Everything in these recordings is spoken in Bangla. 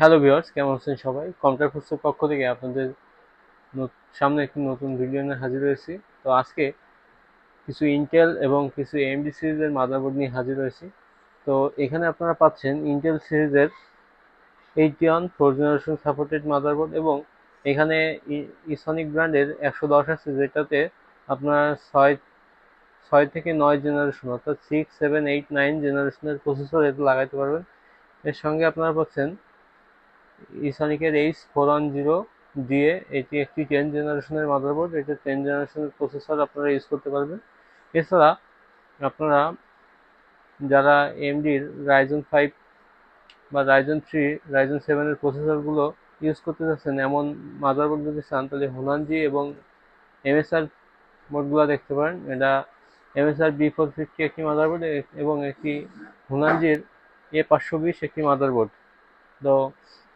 হ্যালো ভিউয়ার্স, কেমন আছেন সবাই? কম্পিউটার কোর্সের পক্ষ থেকে আপনাদের সামনে একটি নতুন ভিডিও নিয়ে হাজির হয়েছি। তো আজকে কিছু ইন্টেল এবং কিছু এএমডি সিরিজের মাদারবোর্ড নিয়ে হাজির হয়েছি। তো এখানে আপনারা পাচ্ছেন ইন্টেল সিরিজের 81 4th জেনারেশন সাপোর্টেড মাদারবোর্ড এবং এখানে ইসনিক ব্র্যান্ডের 110 আছে, যেটাতে আপনার ছয় থেকে 9 জেনারেশন অর্থাৎ 6, 7, 8, 9 জেনারেশনের প্রসেসর এতে লাগাইতে পারবেন। এর সঙ্গে আপনারা পাচ্ছেন ইসনিকের H410 দিয়ে, এটি একটি 10 জেনারেশনের মাদারবোর্ড। এটা 10 জেনারেশনের প্রসেসর আপনারা ইউজ করতে পারবেন। এছাড়া আপনারা যারা এমডির রাইজন 5 বা রাইজন 3, রাইজন 7 এর প্রসেসরগুলো ইউজ করতে চাচ্ছেন এমন মাদারবোর্ড যদি চান, তাহলে হুনানজি এবং এমএসআর বোর্ডগুলো দেখতে পারেন। এটা এমএসআর B450 একটি মাদারবোর্ড এবং একটি হুনানজির A520 একটি মাদারবোর্ড। তো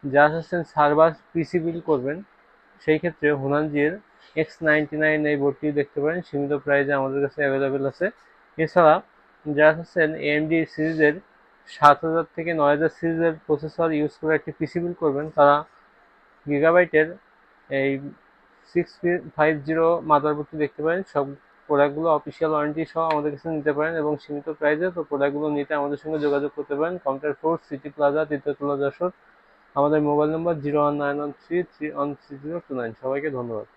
যারা চাচ্ছেন সার্ভার পিসি বিল্ড করবেন, সেই ক্ষেত্রে হুনানজির X99 এই বোর্ডটি দেখতে পারেন, সীমিত প্রাইসে আমাদের কাছে অ্যাভেলেবেল আছে। এছাড়া যারা চাচ্ছেন এএমডি সিরিজের 7000 থেকে 9000 সিরিজের প্রসেসর ইউজ করে একটি পিসি বিল্ড করবেন, তারা গিগাবাইটের এই 650 মাদারবোর্ডটি দেখতে পারেন। সব প্রোডাক্টগুলো অফিসিয়াল ওয়ারেন্টি সহ আমাদের কাছে নিতে পারেন এবং সীমিত প্রাইসে। তো প্রোডাক্টগুলো নিতে আমাদের সঙ্গে যোগাযোগ করতে পারেন কম্পিউটার ফোর্স, সিটি প্লাজা, তৃতীয়তলা, যশোর। আমাদের মোবাইল নম্বর 019133313029। সবাইকে ধন্যবাদ।